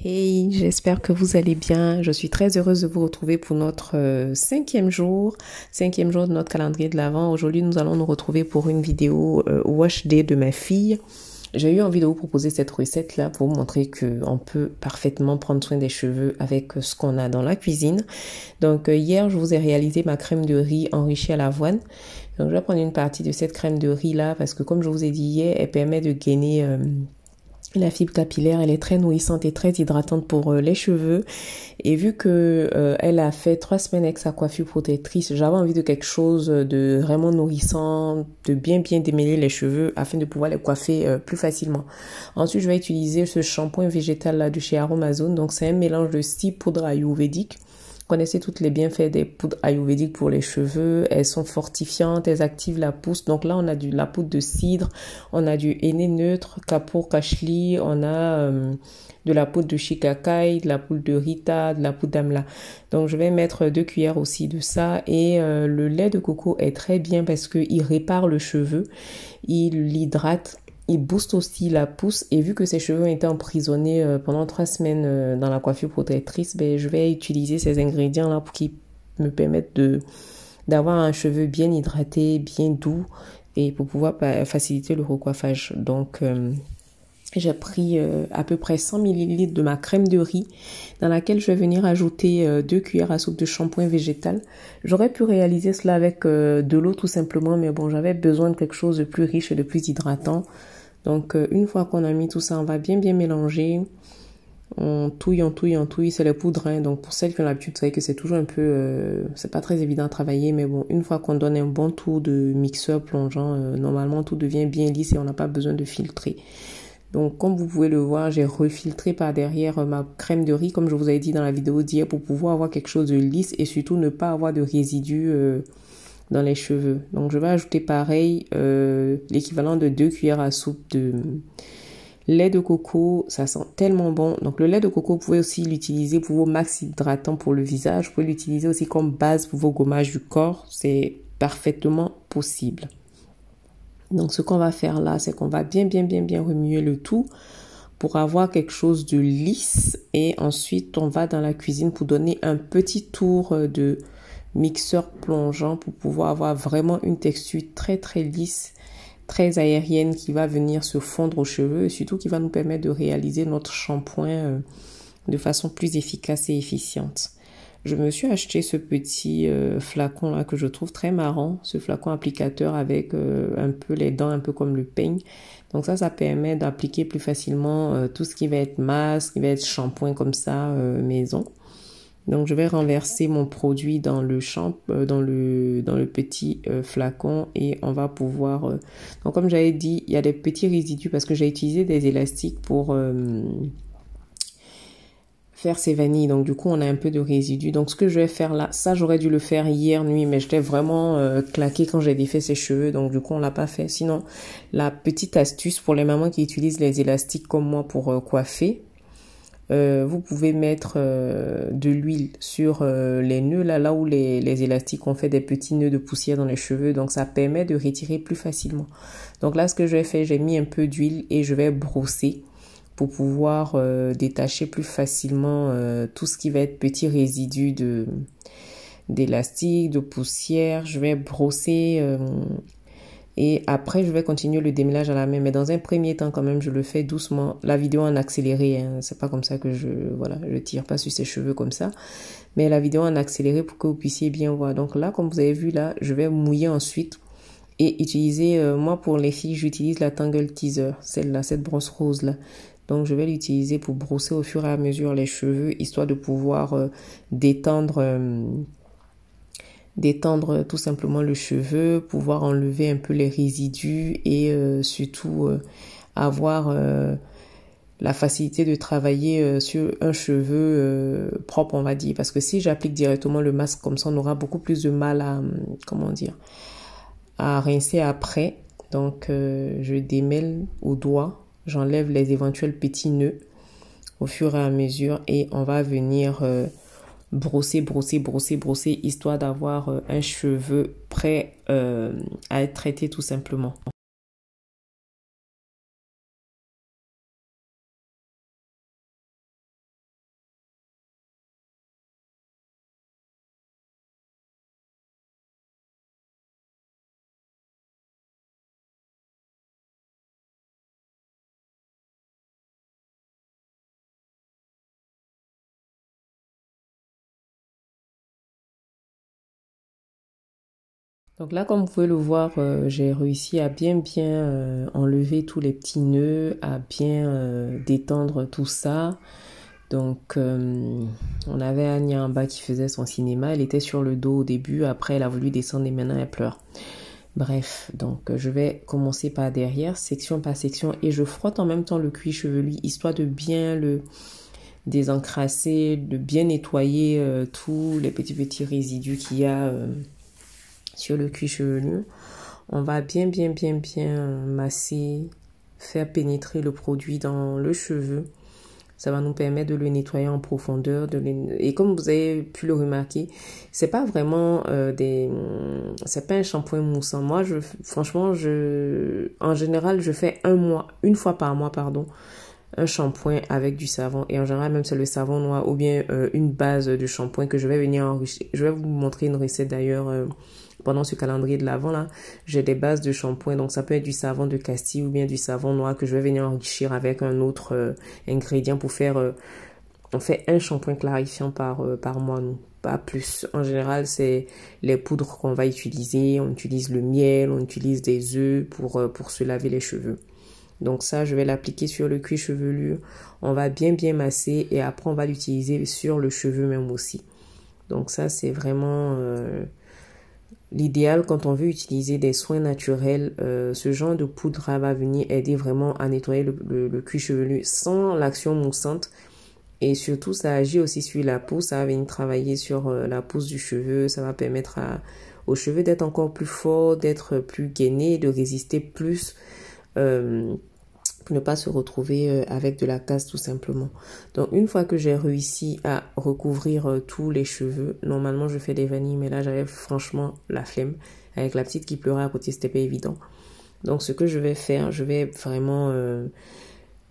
Hey, j'espère que vous allez bien. Je suis très heureuse de vous retrouver pour notre cinquième jour de notre calendrier de l'Avent. Aujourd'hui, nous allons nous retrouver pour une vidéo wash day de ma fille. J'ai eu envie de vous proposer cette recette-là pour vous montrer qu'on peut parfaitement prendre soin des cheveux avec ce qu'on a dans la cuisine. Donc hier, je vous ai réalisé ma crème de riz enrichie à l'avoine. Donc je vais prendre une partie de cette crème de riz-là parce que comme je vous ai dit hier, elle permet de gainer la fibre capillaire. Elle est très nourrissante et très hydratante pour les cheveux. Et vu que elle a fait 3 semaines avec sa coiffure protectrice, j'avais envie de quelque chose de vraiment nourrissant, de bien démêler les cheveux afin de pouvoir les coiffer plus facilement. Ensuite, je vais utiliser ce shampoing végétal là de chez Aromazone. Donc c'est un mélange de 6 poudres ayurvédiques. Vous connaissez toutes les bienfaits des poudres ayurvédiques pour les cheveux. Elles sont fortifiantes, elles activent la pousse. Donc là, on a la poudre de cidre, on a du henné neutre, Kapoor Kashli, on a de la poudre de shikakai, de la poudre de rita, de la poudre d'amla. Donc je vais mettre 2 cuillères aussi de ça. Et le lait de coco est très bien parce qu'il répare le cheveu, il l'hydrate. Il booste aussi la pousse et vu que ses cheveux ont été emprisonnés pendant 3 semaines dans la coiffure protectrice, ben, je vais utiliser ces ingrédients-là pour qu'ils me permettent d'avoir un cheveu bien hydraté, bien doux et pour pouvoir faciliter le recoiffage. Donc, j'ai pris à peu près 100 ml de ma crème de riz dans laquelle je vais venir ajouter 2 cuillères à soupe de shampoing végétal. J'aurais pu réaliser cela avec de l'eau tout simplement, mais bon, j'avais besoin de quelque chose de plus riche et de plus hydratant. Donc, une fois qu'on a mis tout ça, on va bien mélanger. On touille. C'est les poudres, hein. Donc, pour celles qui ont l'habitude, vous savez que c'est toujours un peu... c'est pas très évident à travailler, mais bon, une fois qu'on donne un bon tour de mixeur plongeant, normalement, tout devient bien lisse et on n'a pas besoin de filtrer. Donc, comme vous pouvez le voir, j'ai refiltré par derrière ma crème de riz, comme je vous avais dit dans la vidéo d'hier, pour pouvoir avoir quelque chose de lisse et surtout ne pas avoir de résidus dans les cheveux. Donc, je vais ajouter pareil l'équivalent de 2 cuillères à soupe de lait de coco. Ça sent tellement bon. Donc, le lait de coco, vous pouvez aussi l'utiliser pour vos max hydratants pour le visage. Vous pouvez l'utiliser aussi comme base pour vos gommages du corps. C'est parfaitement possible. Donc, ce qu'on va faire là, c'est qu'on va bien remuer le tout pour avoir quelque chose de lisse. Et ensuite, on va dans la cuisine pour donner un petit tour de mixeur plongeant pour pouvoir avoir vraiment une texture très lisse, très aérienne qui va venir se fondre aux cheveux et surtout qui va nous permettre de réaliser notre shampoing de façon plus efficace et efficiente. Je me suis acheté ce petit flacon là que je trouve très marrant, ce flacon applicateur avec un peu les dents, un peu comme le peigne. Donc ça permet d'appliquer plus facilement tout ce qui va être masque, qui va être shampoing comme ça maison. Donc je vais renverser mon produit dans le dans le petit flacon et on va pouvoir... Donc comme j'avais dit, il y a des petits résidus parce que j'ai utilisé des élastiques pour faire ces vanilles. Donc du coup, on a un peu de résidus. Donc ce que je vais faire là, ça j'aurais dû le faire hier nuit, mais j'étais vraiment claquée quand j'ai défait ses cheveux. Donc du coup, on l'a pas fait. Sinon, la petite astuce pour les mamans qui utilisent les élastiques comme moi pour coiffer, vous pouvez mettre de l'huile sur les nœuds là où les élastiques ont fait des petits nœuds de poussière dans les cheveux. Donc ça permet de retirer plus facilement. Donc là, ce que je vais faire, j'ai mis un peu d'huile et je vais brosser pour pouvoir détacher plus facilement tout ce qui va être petits résidus d'élastique, de poussière. Je vais brosser et après je vais continuer le démêlage à la main. Mais dans un premier temps quand même, je le fais doucement. La vidéo en accéléré, hein. C'est pas comme ça que je tire pas sur ses cheveux comme ça. Mais la vidéo en accéléré pour que vous puissiez bien voir. Donc là, comme vous avez vu là, je vais mouiller ensuite. Et utiliser, moi pour les filles, j'utilise la Tangle Teaser, celle-là, cette brosse rose-là. Donc je vais l'utiliser pour brosser au fur et à mesure les cheveux, histoire de pouvoir détendre tout simplement le cheveu, pouvoir enlever un peu les résidus et surtout avoir la facilité de travailler sur un cheveu propre, on va dire. Parce que si j'applique directement le masque comme ça, on aura beaucoup plus de mal à, comment dire, à rincer après. Donc je démêle au doigt, j'enlève les éventuels petits nœuds au fur et à mesure et on va venir brosser, histoire d'avoir un cheveu prêt à être traité tout simplement. Donc là, comme vous pouvez le voir, j'ai réussi à bien enlever tous les petits nœuds, à bien détendre tout ça. Donc, on avait Anya en bas qui faisait son cinéma. Elle était sur le dos au début. Après, elle a voulu descendre et maintenant, elle pleure. Bref, donc je vais commencer par derrière, section par section. Et je frotte en même temps le cuir chevelu, histoire de bien le désencrasser, de bien nettoyer tous les petits résidus qu'il y a sur le cuir chevelu. On va bien masser, faire pénétrer le produit dans le cheveu. Ça va nous permettre de le nettoyer en profondeur. Et comme vous avez pu le remarquer, c'est pas vraiment c'est pas un shampoing moussant. Moi, franchement, en général, je fais une fois par mois, pardon, un shampoing avec du savon. Et en général, même c'est le savon noir ou bien une base de shampoing que je vais venir enrichir. Je vais vous montrer une recette d'ailleurs pendant ce calendrier de l'Avent là. J'ai des bases de shampoing. Donc ça peut être du savon de Castille ou bien du savon noir que je vais venir enrichir avec un autre ingrédient pour faire... on fait un shampoing clarifiant par mois, nous. Pas plus. En général, c'est les poudres qu'on va utiliser. On utilise le miel, on utilise des œufs pour se laver les cheveux. Donc ça, je vais l'appliquer sur le cuir chevelu. On va bien masser et après, on va l'utiliser sur le cheveu même aussi. Donc ça, c'est vraiment l'idéal quand on veut utiliser des soins naturels. Ce genre de poudre va venir aider vraiment à nettoyer le cuir chevelu sans l'action moussante. Et surtout, ça agit aussi sur la peau. Ça va venir travailler sur la pousse du cheveu. Ça va permettre aux cheveux d'être encore plus forts, d'être plus gainés, de résister plus. Pour ne pas se retrouver avec de la casse tout simplement. Donc une fois que j'ai réussi à recouvrir tous les cheveux, normalement je fais des vanilles, mais là j'avais franchement la flemme. Avec la petite qui pleurait à côté, c'était pas évident. Donc ce que je vais faire, je vais vraiment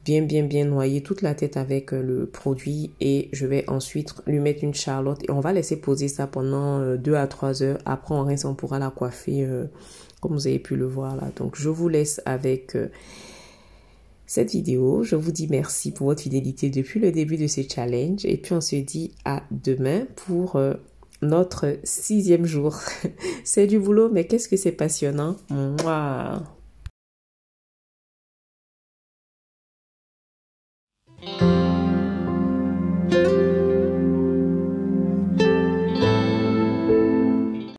bien noyer toute la tête avec le produit et je vais ensuite lui mettre une charlotte et on va laisser poser ça pendant 2 à 3 heures. Après on rince, on pourra la coiffer comme vous avez pu le voir là. Donc je vous laisse avec cette vidéo. Je vous dis merci pour votre fidélité depuis le début de ce challenge et puis on se dit à demain pour notre 6e jour. C'est du boulot, mais qu'est-ce que c'est passionnant. Mouah.